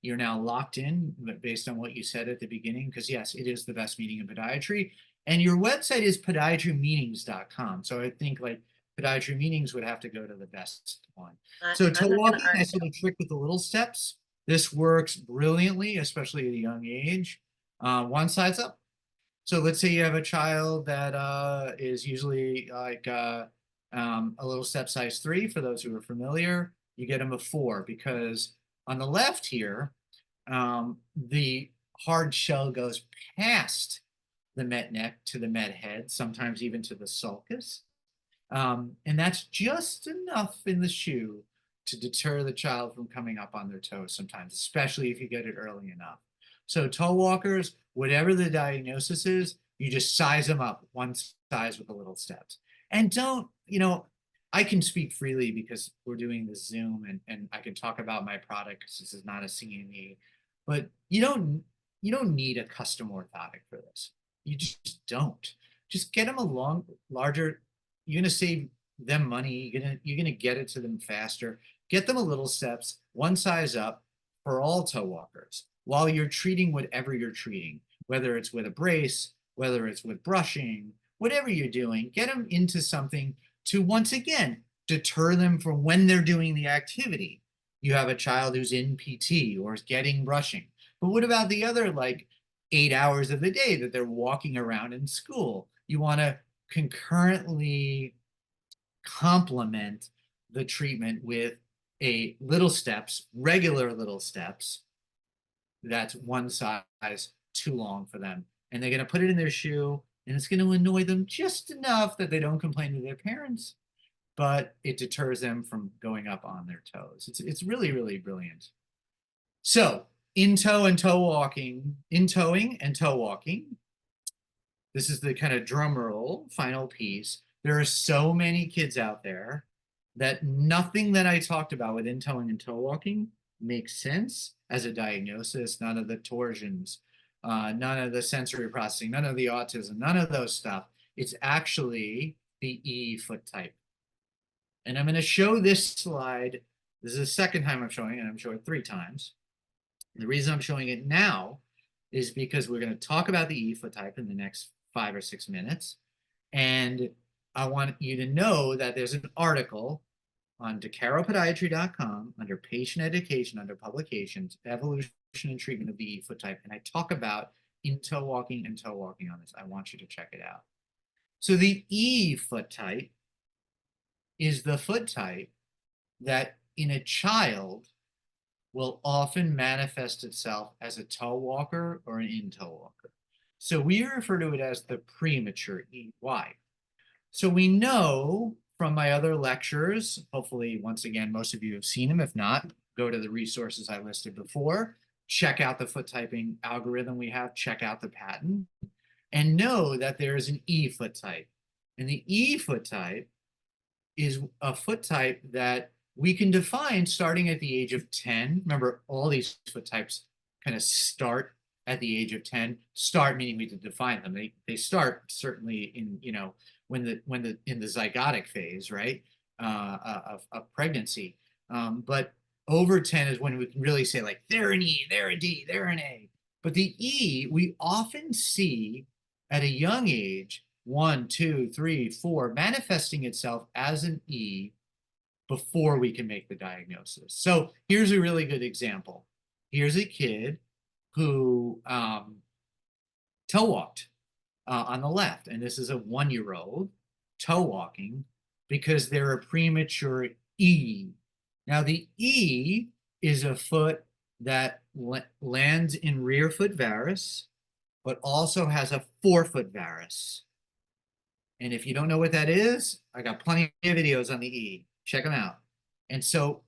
You're now locked in based on what you said at the beginning, because yes, it is the best meeting in podiatry. And your website is podiatrymeetings.com. So I think like podiatry meetings would have to go to the best one. So toe walking, I said a trick with the little steps. This works brilliantly, especially at a young age. One side's up. So let's say you have a child that is usually like a little step size 3, for those who are familiar. You get them a 4, because on the left here, the hard shell goes past the met neck to the met head, sometimes even to the sulcus. And that's just enough in the shoe to deter the child from coming up on their toes sometimes, especially if you get it early enough. So toe walkers, whatever the diagnosis is, you just size them up one size with the little steps. And don't, I can speak freely because we're doing this Zoom, and I can talk about my product because this is not a CME, but you don't need a custom orthotic for this. You just don't. Just get them a larger. You're gonna save them money. You're gonna get it to them faster. Get them a little steps, one size up for all toe walkers while you're treating whatever you're treating, whether it's with a brace, whether it's with brushing, whatever you're doing. Get them into something to, once again, deter them from when they're doing the activity. You have a child who's in PT or is getting brushing. But what about the other like 8 hours of the day that they're walking around in school? You want to concurrently complement the treatment with a little steps, regular little steps, that's one size too long for them. And they're going to put it in their shoe, and it's going to annoy them just enough that they don't complain to their parents, but it deters them from going up on their toes. It's really, really brilliant. So in towing and toe walking, this is the kind of drum roll final piece. There are so many kids out there that nothing that I talked about with in towing and toe walking makes sense as a diagnosis. None of the torsions, none of the sensory processing, none of the autism, none of those stuff. It's actually the E foot type. And I'm going to show this slide. This is the second time I'm showing it, and I'm showing it 3 times. And the reason I'm showing it now is because we're going to talk about the E foot type in the next 5 or 6 minutes. And I want you to know that there's an article on DeCaroPodiatry.com under patient education, under publications, evolution and treatment of the E foot type. And I talk about in toe walking and toe walking on this. I want you to check it out. So the E foot type is the foot type that in a child will often manifest itself as a toe walker or an in-toe walker. So we refer to it as the premature EY. So we know from my other lectures, hopefully, once again, most of you have seen them. If not, go to the resources I listed before, check out the foot typing algorithm we have, check out the patent, and know that there is an E foot type. And the E foot type is a foot type that we can define starting at the age of 10. Remember, all these foot types kind of start at the age of 10. Start meaning we can define them. They start certainly in, in the zygotic phase, right, of pregnancy. But over 10 is when we can really say like, they're an E, they're a D, they're an A. But the E, we often see at a young age, 1, 2, 3, 4, manifesting itself as an E before we can make the diagnosis. So here's a really good example. Here's a kid who toe walked on the left. And this is a 1-year-old toe walking because they're a premature E. Now, the E is a foot that lands in rear foot varus, but also has a forefoot varus. And if you don't know what that is, I got plenty of videos on the E. Check them out. And so,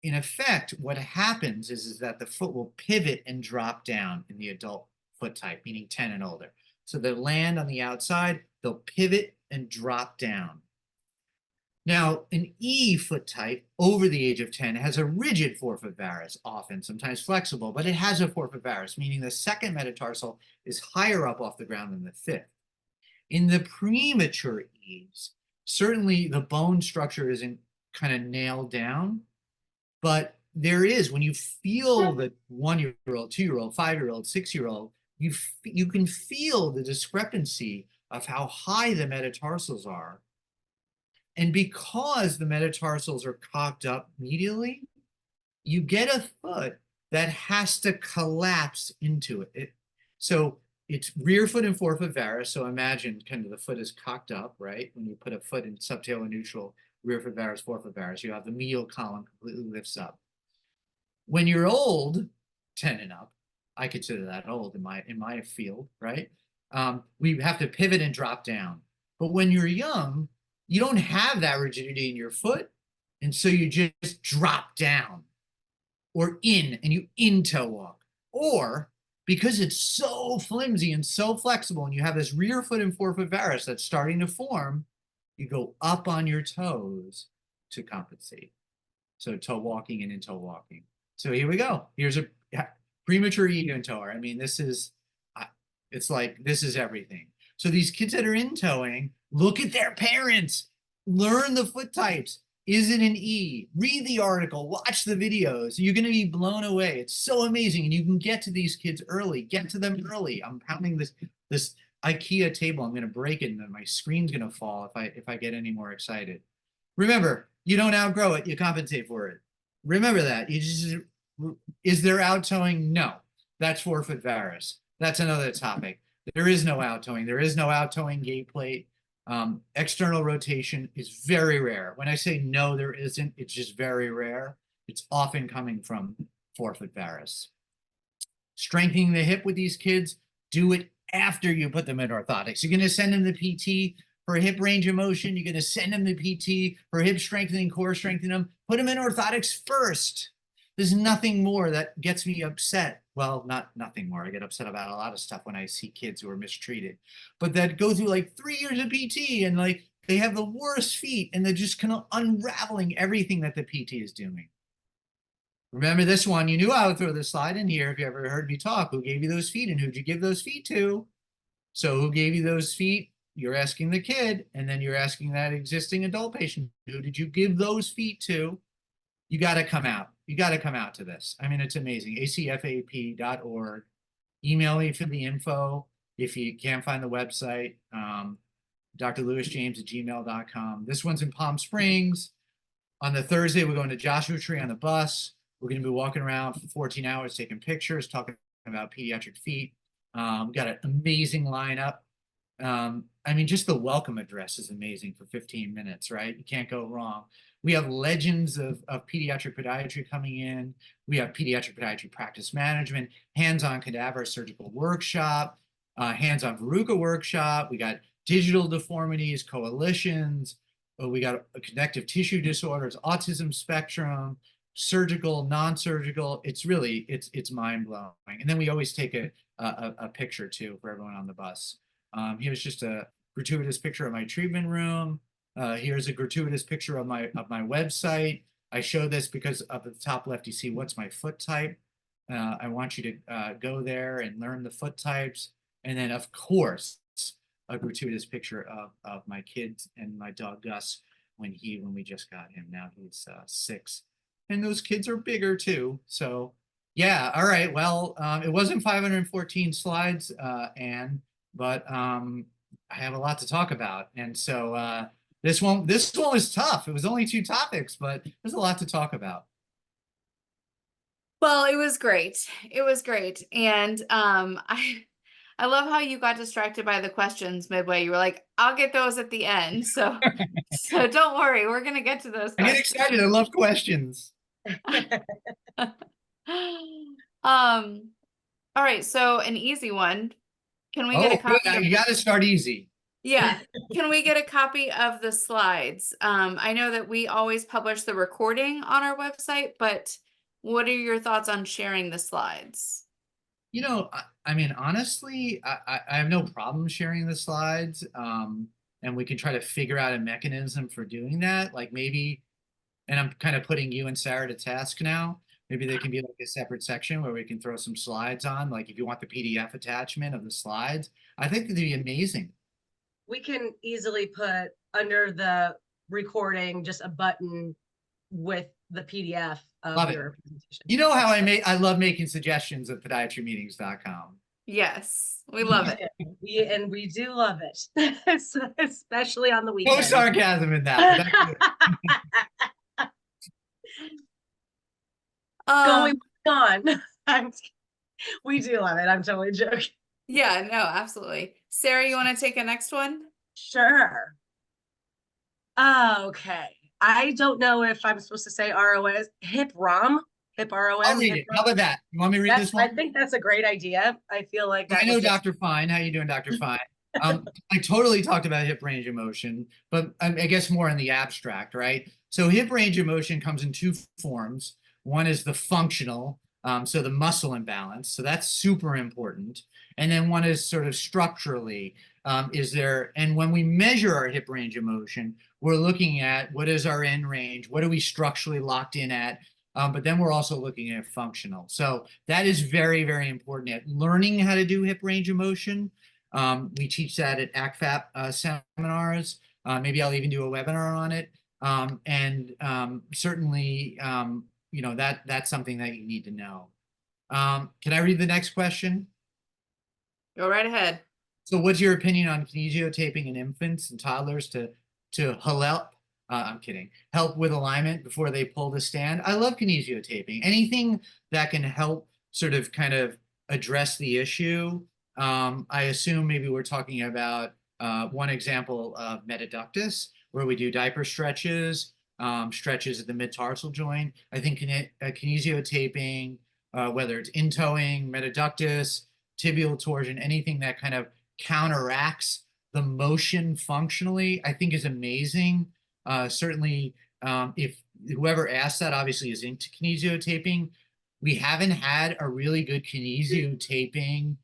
in effect, what happens is that the foot will pivot and drop down in the adult foot type, meaning 10 and older. So they land on the outside, they'll pivot and drop down. Now, an E foot type over the age of 10 has a rigid forefoot varus, often, sometimes flexible, but it has a forefoot varus, meaning the second metatarsal is higher up off the ground than the fifth. In the premature E's, certainly the bone structure isn't kind of nailed down, but there is, when you feel the 1-year-old, 2-year-old, 5-year-old, 6-year-old, you can feel the discrepancy of how high the metatarsals are. And because the metatarsals are cocked up medially, you get a foot that has to collapse into it. So it's rear foot and forefoot varus. So imagine kind of the foot is cocked up, right? When you put a foot in subtalar neutral, rear foot varus, forefoot varus, you have the medial column completely lifts up. When you're old, 10 and up, I consider that old in my field, right? We have to pivot and drop down. But when you're young, you don't have that rigidity in your foot. And so you just drop down or in, and you in-toe walk. Or because it's so flimsy and so flexible, and you have this rear foot and forefoot varus that's starting to form, you go up on your toes to compensate. So toe walking and in-toe walking. So here we go. Here's a premature in-toer. I mean, this is, it's like, this is everything. So these kids that are in-toeing, look at their parents, learn the foot types. Is it an E? Read the article, watch the videos. You're going to be blown away. It's so amazing. And you can get to these kids early. Get to them early. I'm pounding this IKEA table. I'm going to break it, and then my screen's going to fall if I get any more excited. Remember, you don't outgrow it. You compensate for it. Remember that. Is there out-toeing? No. That's forefoot varus. That's another topic. There is no out-toeing. There is no out-toeing gait plate. External rotation is very rare. When I say no, there isn't, it's just very rare. It's often coming from forefoot varus. Strengthening the hip with these kids, do it after you put them in orthotics. You're going to send them to PT for hip range of motion. You're going to send them to PT for hip strengthening, core strengthening them. Put them in orthotics first. There's nothing more that gets me upset. Well, not nothing more. I get upset about a lot of stuff when I see kids who are mistreated, but that go through like 3 years of PT and like they have the worst feet and they're just kind of unraveling everything that the PT is doing. Remember this one, you knew I would throw this slide in here if you ever heard me talk. Who gave you those feet and who'd you give those feet to? So who gave you those feet? You're asking the kid, and then you're asking that existing adult patient, who did you give those feet to? You got to come out. You got to come out to this. I mean, it's amazing. acfap.org. Email me for the info if you can't find the website. drlewisjames@gmail.com. This one's in Palm Springs. On the Thursday, we're going to Joshua Tree on the bus. We're going to be walking around for 14 hours, taking pictures, talking about pediatric feet. Got an amazing lineup. I mean, just the welcome address is amazing for 15 minutes, right? You can't go wrong. We have legends of pediatric podiatry coming in. We have pediatric podiatry practice management, hands-on cadaver surgical workshop, hands-on verruca workshop. We got digital deformities, coalitions. We got connective tissue disorders, autism spectrum, surgical, non-surgical. It's really, it's mind-blowing. And then we always take a picture too for everyone on the bus. Here's just a gratuitous picture of my treatment room. Here's a gratuitous picture of my website. I show this because up at the top left, you see what's my foot type. I want you to go there and learn the foot types. And then, of course, a gratuitous picture of my kids and my dog Gus when we just got him. Now he's 6. And those kids are bigger too. So yeah, all right. Well, it wasn't 514 slides, Anne, but I have a lot to talk about. And so this one was tough. It was only 2 topics, but there's a lot to talk about. Well, it was great. It was great. And I love how you got distracted by the questions midway. You were like, I'll get those at the end. So, so don't worry, we're gonna get to those I get questions. excited. I love questions. All right, so an easy one. Can we get a Oh, good. copy of You got to start easy. yeah. Can we get a copy of the slides? I know that we always publish the recording on our website, but what are your thoughts on sharing the slides? You know, I mean, honestly, I have no problem sharing the slides, and we can try to figure out a mechanism for doing that. Like maybe, and I'm kind of putting you and Sarah to task now. Maybe there can be like a separate section where we can throw some slides on. Like if you want the PDF attachment of the slides, I think that'd be amazing. We can easily put under the recording just a button with the PDF of Love it. your presentation. You know how I love making suggestions at podiatrymeetings.com. Yes, we love it. We do love it, especially on the No weekend. sarcasm in that. Going on. We do love it. I'm totally joking. Yeah, no, absolutely. Sarah, you want to take a next one? Sure. Okay. I don't know if I'm supposed to say ROS, hip ROM, hip ROM. I'll read it. How about that? You want me to read this one? I think that's a great idea. I feel like that I know Dr. Fine. How you doing, Dr. Fine? I totally talked about hip range of motion, but I guess more in the abstract, right? So hip range of motion comes in two forms. One is the functional, so the muscle imbalance. So that's super important. And then one is sort of structurally, and when we measure our hip range of motion, we're looking at what is our end range, what are we structurally locked in at, but then we're also looking at functional. So that is very, very important at learning how to do hip range of motion. We teach that at ACFAP seminars. Maybe I'll even do a webinar on it. Certainly, you know, that's something that you need to know. Can I read the next question? Go right ahead. So what's your opinion on kinesiotaping in infants and toddlers to help, I'm kidding, help with alignment before they pull the stand? I love kinesiotaping. Anything that can help sort of kind of address the issue. I assume maybe we're talking about one example of metaductus, where we do diaper stretches, stretches at the mid-tarsal joint. I think kinesiotaping, whether it's in-toeing, metaductus, tibial torsion, anything that kind of counteracts the motion functionally, I think is amazing. Certainly, if whoever asked that obviously is into kinesiotaping, we haven't had a really good kinesiotaping,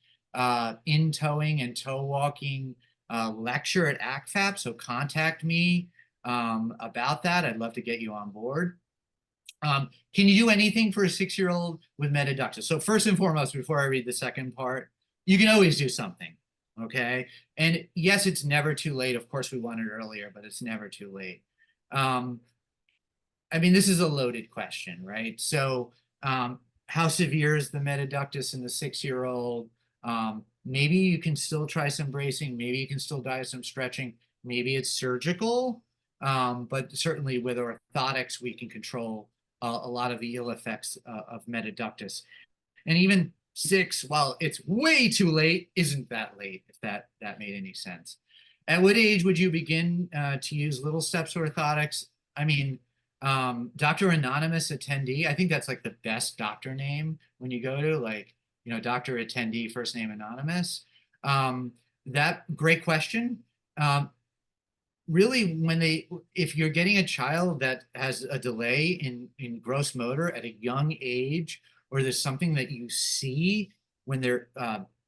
in-toeing and toe walking lecture at ACFAP, so contact me about that. I'd love to get you on board. Can you do anything for a 6-year-old with metaductus? So first and foremost, before I read the second part, you can always do something, okay? And yes, it's never too late. Of course, we want it earlier, but it's never too late. I mean, this is a loaded question, right? So how severe is the metaductus in the 6-year-old? Maybe you can still try some bracing. Maybe you can still do some stretching. Maybe it's surgical, but certainly with orthotics, we can control a lot of the ill effects of metaductus. And even 6, while it's way too late, isn't that late, if that made any sense. At what age would you begin to use little steps orthotics? I mean, Dr. Anonymous Attendee, I think that's like the best doctor name when you go to, like, you know, Dr. Attendee, first name Anonymous. That great question. Really, if you're getting a child that has a delay in gross motor at a young age, or there's something that you see when they're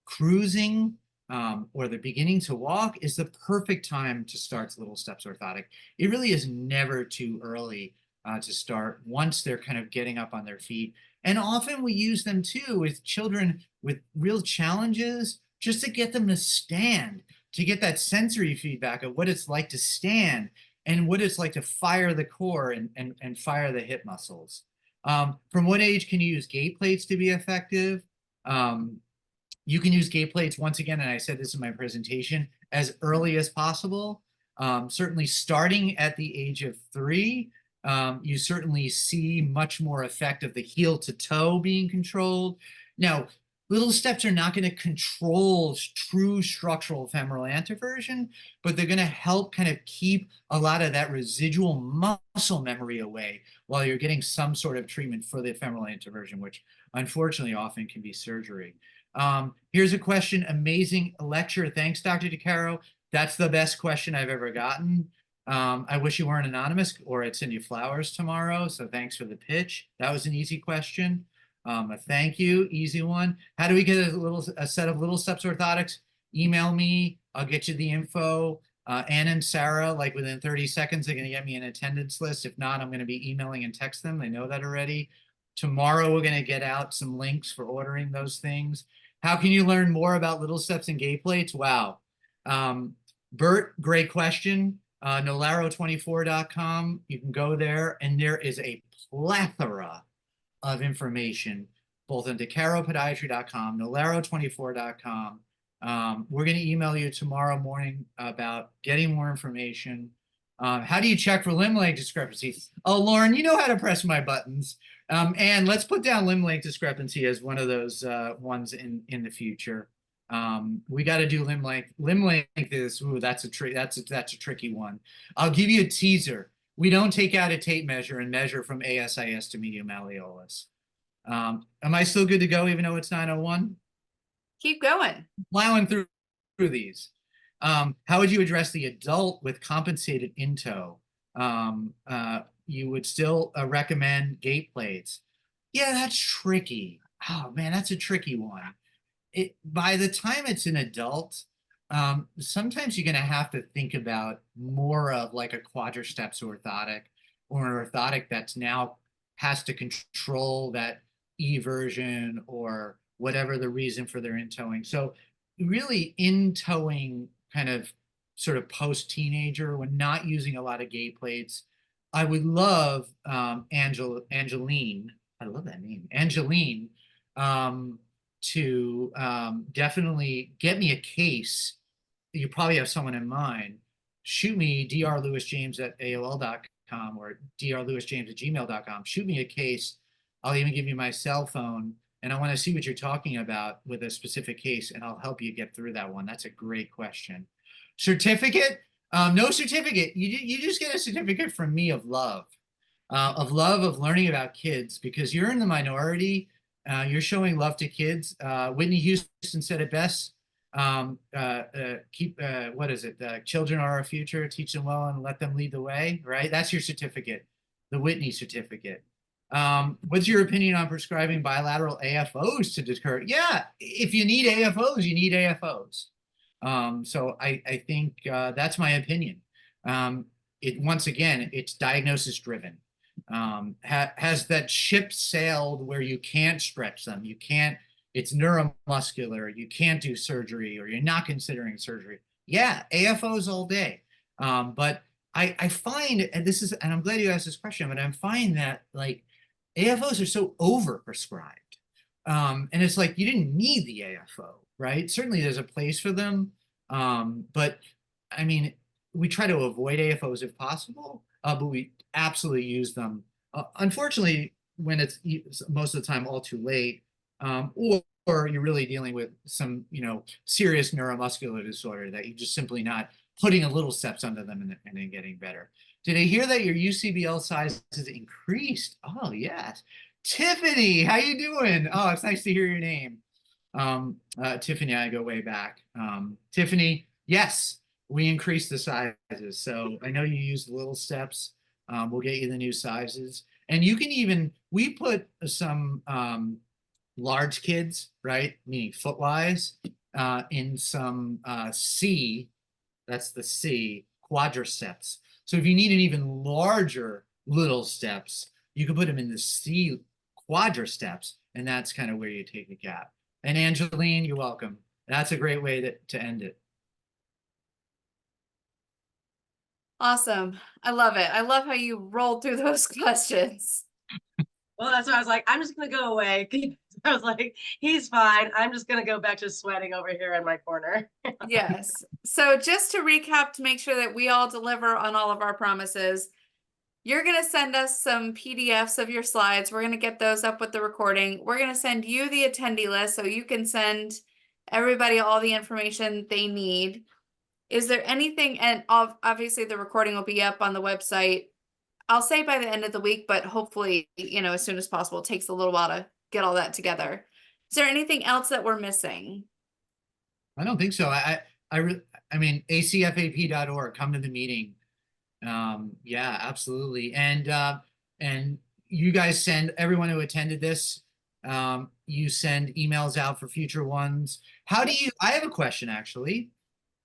cruising or they're beginning to walk, is the perfect time to start little steps orthotic. It really is never too early to start once they're kind of getting up on their feet. And often we use them too with children with real challenges, just to get them to stand, to get that sensory feedback of what it's like to stand and what it's like to fire the core and fire the hip muscles. From what age can you use gait plates to be effective? You can use gait plates, once again, and I said this in my presentation, as early as possible. Certainly starting at the age of 3, you certainly see much more effect of the heel to toe being controlled. Now, Little steps are not going to control true structural femoral anteversion, but they're going to help kind of keep a lot of that residual muscle memory away while you're getting some sort of treatment for the femoral anteversion, which unfortunately often can be surgery. Here's a question. Amazing lecture. Thanks, Dr. DeCaro. That's the best question I've ever gotten. I wish you weren't anonymous, or I'd send you flowers tomorrow. So thanks for the pitch. That was an easy question. A thank you, easy one. How do we get a set of Little Steps orthotics? Email me. I'll get you the info. Ann and Sarah, like within 30 seconds, they're going to get me an attendance list. If not, I'm going to be emailing and text them. They know that already. Tomorrow, we're going to get out some links for ordering those things. How can you learn more about Little Steps and gait plates? Wow. Bert, great question. Nolaro24.com. You can go there, and there is a plethora of information, both on decaropodiatry.com, nolaro24.com. We're going to email you tomorrow morning about getting more information. How do you check for limb length discrepancies? Oh, Lauren, you know how to press my buttons. And let's put down limb length discrepancy as one of those ones in the future. We got to do limb length. Limb length is, ooh, that's a tricky one. I'll give you a teaser. We don't take out a tape measure and measure from ASIS to medial malleolus. Am I still good to go even though it's 9:01? Keep going. Plowing through these. How would you address the adult with compensated into? You would still recommend gait plates. Yeah, that's tricky. Oh man, that's a tricky one. By the time it's an adult, sometimes you're going to have to think about more of like a quadriceps orthotic, or an orthotic that's now has to control that eversion or whatever the reason for their in-towing. So really in-towing kind of sort of post-teenager when not using a lot of gait plates. I would love Angeline, I love that name, Angeline, to definitely get me a case. You probably have someone in mind. Shoot me drlewisjames@aol.com or drlewisjames@gmail.com. Shoot me a case. I'll even give you my cell phone, and I want to see what you're talking about with a specific case, and I'll help you get through that one. That's a great question. Certificate? No certificate. You just get a certificate from me of love of learning about kids, because you're in the minority. You're showing love to kids. Whitney Houston said it best. What is it? Children are our future. Teach them well and let them lead the way. Right? That's your certificate, the Whitney certificate. What's your opinion on prescribing bilateral AFOs to deter? Yeah, if you need AFOs, you need AFOs. So I think that's my opinion. Once again, it's diagnosis driven. Has that ship sailed where you can't stretch them? You can't, it's neuromuscular, you can't do surgery, or you're not considering surgery. Yeah, AFOs all day. But I find, and I'm glad you asked this question, but I'm finding that like AFOs are so overprescribed. And it's like, you didn't need the AFO, right? Certainly there's a place for them. But I mean, we try to avoid AFOs if possible, but we absolutely use them. Unfortunately, when it's most of the time all too late, or you're really dealing with some, serious neuromuscular disorder that you're just simply not putting a little steps under them and then getting better. Did I hear that your UCBL size has increased? Oh, yes. Tiffany, how you doing? Oh, it's nice to hear your name. Tiffany, I go way back. Tiffany, yes, we increased the sizes. So I know you use Little Steps. We'll get you the new sizes. And you can even, we put some large kids, right, meaning foot-wise, in some C, that's the C, quadriceps. So if you need an even larger Little Steps, you can put them in the C quadriceps, and that's kind of where you take the gap. And Angeline, you're welcome. That's a great way to end it. Awesome. I love it. I love how you rolled through those questions. Well, that's why I was like, I'm just going to go away. I was like, he's fine. I'm just going to go back to sweating over here in my corner. Yes. So just to recap, to make sure that we all deliver on all of our promises, you're going to send us some PDFs of your slides. We're going to get those up with the recording. We're going to send you the attendee list so you can send everybody all the information they need. Is there anything, and obviously the recording will be up on the website, I'll say by the end of the week, but hopefully, as soon as possible. It takes a little while to get all that together. Is there anything else that we're missing? I don't think so. I mean, acfap.org, come to the meeting. Yeah, absolutely. And you guys send everyone who attended this, you send emails out for future ones. I have a question actually.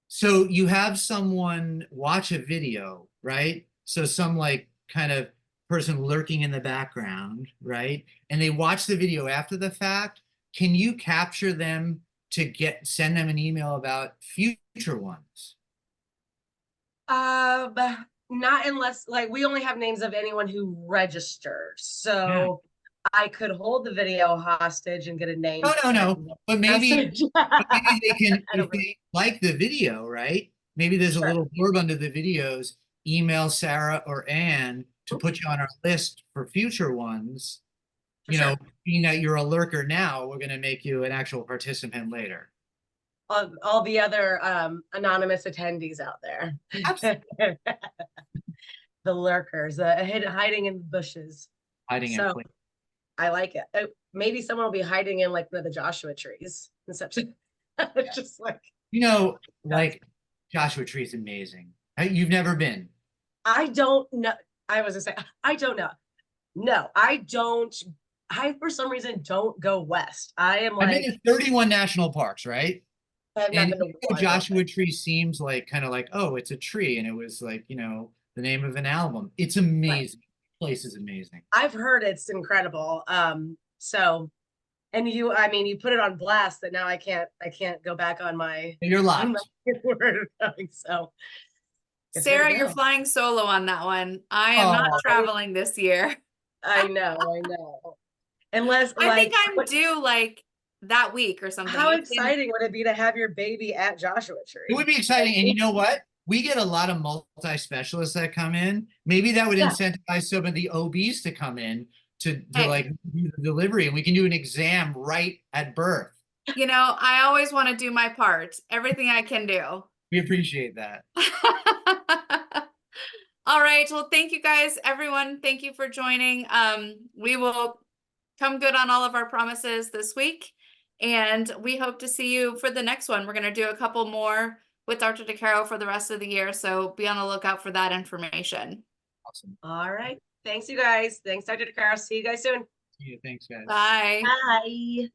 So you have someone watch a video, right? So some like kind of person lurking in the background, right? And they watch the video after the fact. Can you capture them to send them an email about future ones? Not unless we only have names of anyone who registered. So I could hold the video hostage and get a name. No. But maybe they can, if they like the video, right? Maybe there's a little blurb under the videos. Email Sarah or Ann to put you on our list for future ones. Being that you're a lurker now, we're going to make you an actual participant later. All the other anonymous attendees out there. The lurkers, hiding in the bushes. Hiding in place. I like it. Maybe someone will be hiding in like one of the Joshua trees. Just like Joshua Tree is amazing. You've never been? I don't know. I was gonna say, I don't know. No, I don't. I, for some reason, don't go west. I've been in 31 national parks, right? And Joshua Tree seems like kind of like, oh, it's a tree. And it was like, the name of an album. It's amazing. The place is amazing. I've heard it's incredible. And you put it on blast that now I can't go back on my. You're locked. So. Sarah, you're flying solo on that one. I am not traveling this year. I know. Unless I think I'm due that week or something. How exciting would it be to have your baby at Joshua Tree? It would be exciting. And you know what? We get a lot of multi-specialists that come in. Maybe that would incentivize some of the OBs to come in to do the delivery, and we can do an exam right at birth. I always want to do my part. Everything I can do. We appreciate that. All right. Well, thank you guys, everyone. Thank you for joining. We will come good on all of our promises this week. And we hope to see you for the next one. We're going to do a couple more with Dr. DeCaro for the rest of the year. So be on the lookout for that information. Awesome. All right. Thanks, you guys. Thanks, Dr. DeCaro. See you guys soon. See you. Thanks, guys. Bye. Bye.